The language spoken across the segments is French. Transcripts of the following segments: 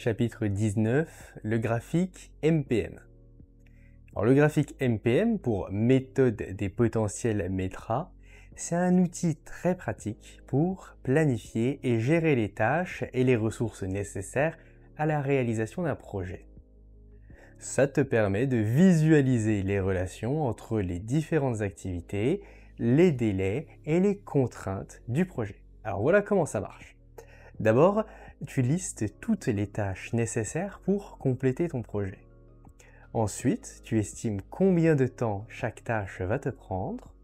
chapitre 19, le graphique MPM. Alors, le graphique MPM, pour méthode des potentiels METRA, c'est un outil très pratique pour planifier et gérer les tâches et les ressources nécessaires à la réalisation d'un projet. Ça te permet de visualiser les relations entre les différentes activités, les délais et les contraintes du projet. Alors voilà comment ça marche. D'abord, tu listes toutes les tâches nécessaires pour compléter ton projet. Ensuite, tu estimes combien de temps chaque tâche va te prendre.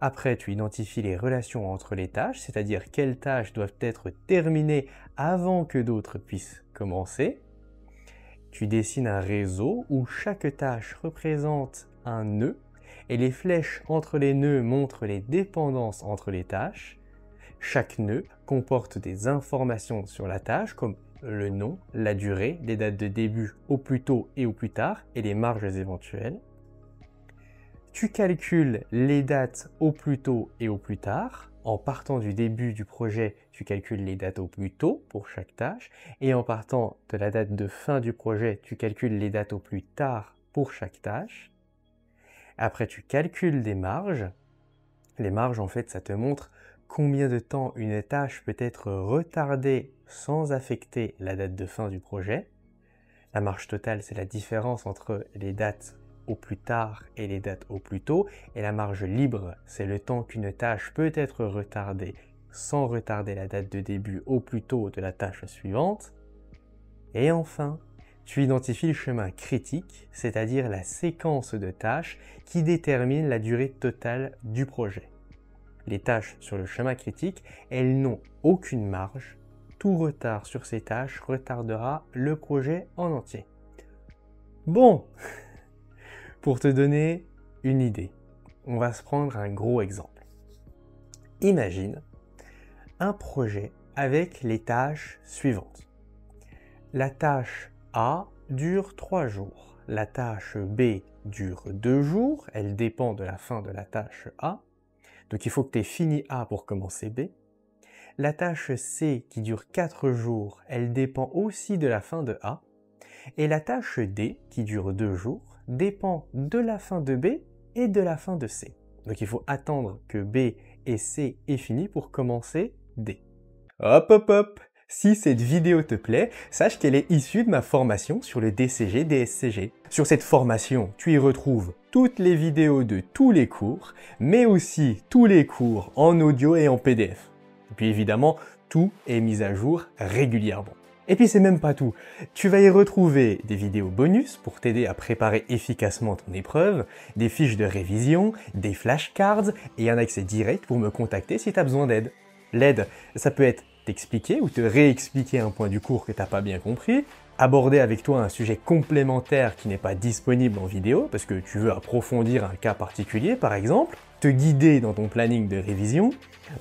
Après, tu identifies les relations entre les tâches, c'est-à-dire quelles tâches doivent être terminées avant que d'autres puissent commencer. Tu dessines un réseau où chaque tâche représente un nœud et les flèches entre les nœuds montrent les dépendances entre les tâches. Chaque nœud comporte des informations sur la tâche comme le nom, la durée, les dates de début au plus tôt et au plus tard et les marges éventuelles. Tu calcules les dates au plus tôt et au plus tard. En partant du début du projet, tu calcules les dates au plus tôt pour chaque tâche et en partant de la date de fin du projet, tu calcules les dates au plus tard pour chaque tâche. Après, tu calcules des marges. Les marges, en fait, ça te montre combien de temps une tâche peut être retardée sans affecter la date de fin du projet. La marge totale, c'est la différence entre les dates au plus tard et les dates au plus tôt. Et la marge libre, c'est le temps qu'une tâche peut être retardée sans retarder la date de début au plus tôt de la tâche suivante. Et enfin, tu identifies le chemin critique, c'est-à-dire la séquence de tâches qui détermine la durée totale du projet. Les tâches sur le chemin critique, elles n'ont aucune marge. Tout retard sur ces tâches retardera le projet en entier. Bon, pour te donner une idée, on va se prendre un gros exemple. Imagine un projet avec les tâches suivantes. La tâche A dure 3 jours. La tâche B dure 2 jours. Elle dépend de la fin de la tâche A. Donc il faut que tu aies fini A pour commencer B. La tâche C qui dure 4 jours, elle dépend aussi de la fin de A. Et la tâche D qui dure 2 jours dépend de la fin de B et de la fin de C. Donc il faut attendre que B et C aient fini pour commencer D. Hop hop hop! Si cette vidéo te plaît, sache qu'elle est issue de ma formation sur le DCG DSCG. Sur cette formation, tu y retrouves toutes les vidéos de tous les cours, mais aussi tous les cours en audio et en PDF. Et puis évidemment, tout est mis à jour régulièrement. Et puis c'est même pas tout. Tu vas y retrouver des vidéos bonus pour t'aider à préparer efficacement ton épreuve, des fiches de révision, des flashcards et un accès direct pour me contacter si tu as besoin d'aide. L'aide, ça peut être t'expliquer ou te réexpliquer un point du cours que tu n'as pas bien compris, aborder avec toi un sujet complémentaire qui n'est pas disponible en vidéo parce que tu veux approfondir un cas particulier par exemple, te guider dans ton planning de révision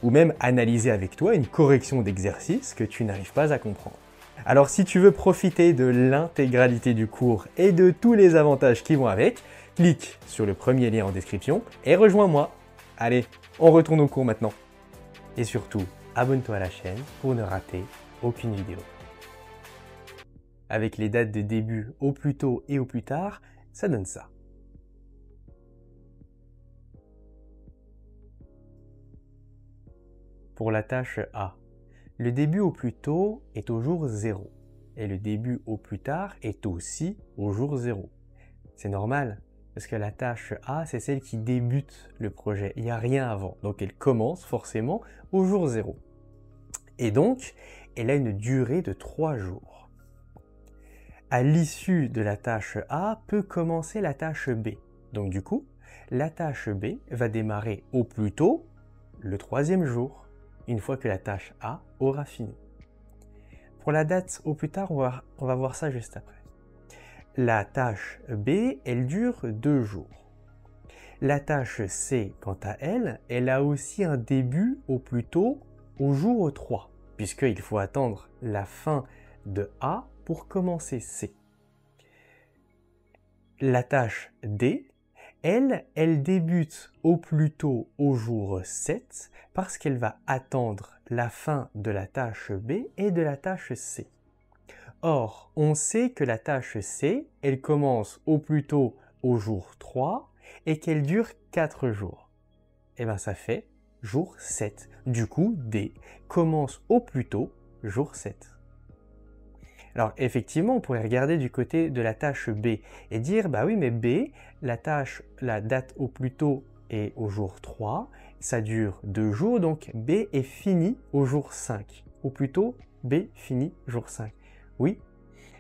ou même analyser avec toi une correction d'exercice que tu n'arrives pas à comprendre. Alors si tu veux profiter de l'intégralité du cours et de tous les avantages qui vont avec, clique sur le premier lien en description et rejoins-moi. Allez, on retourne au cours maintenant. Et surtout, abonne-toi à la chaîne pour ne rater aucune vidéo. Avec les dates de début au plus tôt et au plus tard, ça donne ça. Pour la tâche A, le début au plus tôt est au jour 0 et le début au plus tard est aussi au jour 0. C'est normal parce que la tâche A, c'est celle qui débute le projet. Il n'y a rien avant, donc elle commence forcément au jour 0. Et donc, elle a une durée de 3 jours. À l'issue de la tâche A peut commencer la tâche B. Donc du coup, la tâche B va démarrer au plus tôt le 3e jour, une fois que la tâche A aura fini. Pour la date au plus tard, on va voir ça juste après. La tâche B, elle dure 2 jours. La tâche C, quant à elle, elle a aussi un début au plus tôt au jour 3, puisqu'il faut attendre la fin de A pour commencer C. La tâche D, elle débute au plus tôt au jour 7 parce qu'elle va attendre la fin de la tâche B et de la tâche C. Or, on sait que la tâche C, elle commence au plus tôt au jour 3 et qu'elle dure 4 jours. Et bien ça fait jour 7. Du coup, D commence au plus tôt jour 7. Alors effectivement, on pourrait regarder du côté de la tâche B et dire, bah oui, mais B, la date au plus tôt est au jour 3, ça dure 2 jours, donc B est fini au jour 5. Ou plutôt, B finit jour 5. Oui,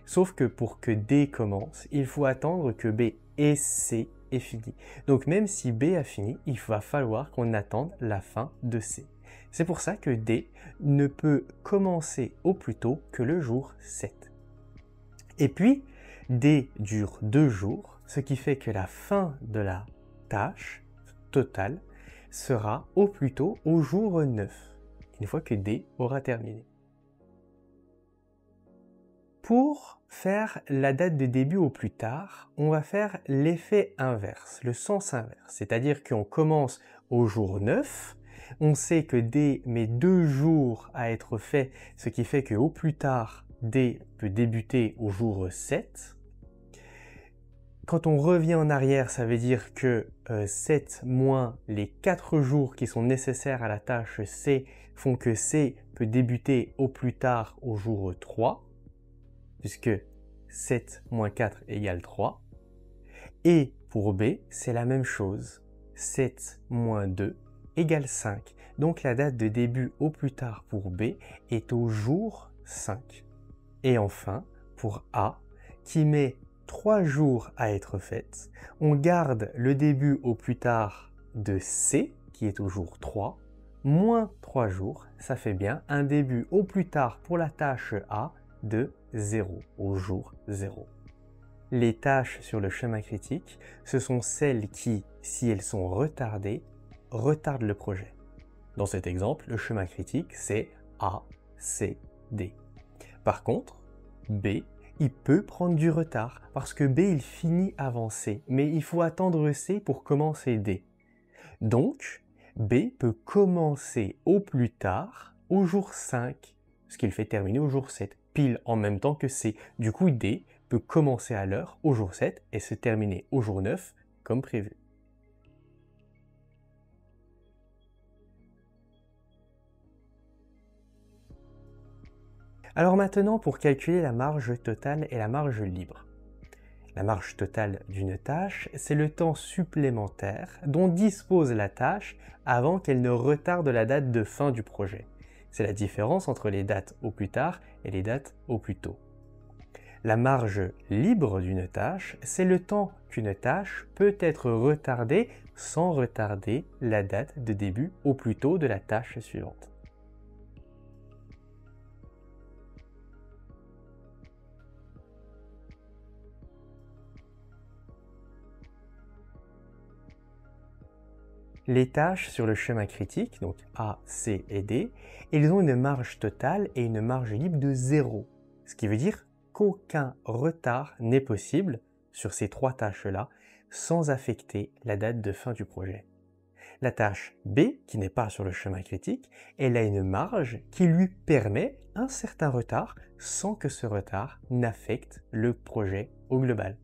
sauf que pour que D commence, il faut attendre que B et C aient fini. Donc même si B a fini, il va falloir qu'on attende la fin de C. C'est pour ça que D ne peut commencer au plus tôt que le jour 7. Et puis, D dure 2 jours, ce qui fait que la fin de la tâche totale sera au plus tôt au jour 9, une fois que D aura terminé. Pour faire la date de début au plus tard, on va faire l'effet inverse, le sens inverse. C'est-à-dire qu'on commence au jour 9, on sait que D met 2 jours à être fait, ce qui fait qu'au plus tard, D peut débuter au jour 7. Quand on revient en arrière, ça veut dire que 7 moins les 4 jours qui sont nécessaires à la tâche C font que C peut débuter au plus tard au jour 3. Puisque 7 moins 4 égale 3. Et pour B, c'est la même chose. 7 moins 2 égale 5. Donc la date de début au plus tard pour B est au jour 5. Et enfin, pour A, qui met 3 jours à être faite, on garde le début au plus tard de C, qui est au jour 3, moins 3 jours, ça fait bien un début au plus tard pour la tâche A de 0 au jour 0. Les tâches sur le chemin critique, ce sont celles qui, si elles sont retardées, retardent le projet. Dans cet exemple, le chemin critique, c'est A, C, D. Par contre, B, il peut prendre du retard parce que B, il finit avant C, mais il faut attendre C pour commencer D. Donc, B peut commencer au plus tard au jour 5, ce qui le fait terminer au jour 7, pile en même temps que C. Du coup, D peut commencer à l'heure au jour 7 et se terminer au jour 9 comme prévu. Alors maintenant, pour calculer la marge totale et la marge libre. La marge totale d'une tâche, c'est le temps supplémentaire dont dispose la tâche avant qu'elle ne retarde la date de fin du projet. C'est la différence entre les dates au plus tard et les dates au plus tôt. La marge libre d'une tâche, c'est le temps qu'une tâche peut être retardée sans retarder la date de début au plus tôt de la tâche suivante. Les tâches sur le chemin critique, donc A, C et D, elles ont une marge totale et une marge libre de 0, ce qui veut dire qu'aucun retard n'est possible sur ces 3 tâches-là sans affecter la date de fin du projet. La tâche B, qui n'est pas sur le chemin critique, elle a une marge qui lui permet un certain retard sans que ce retard n'affecte le projet au global.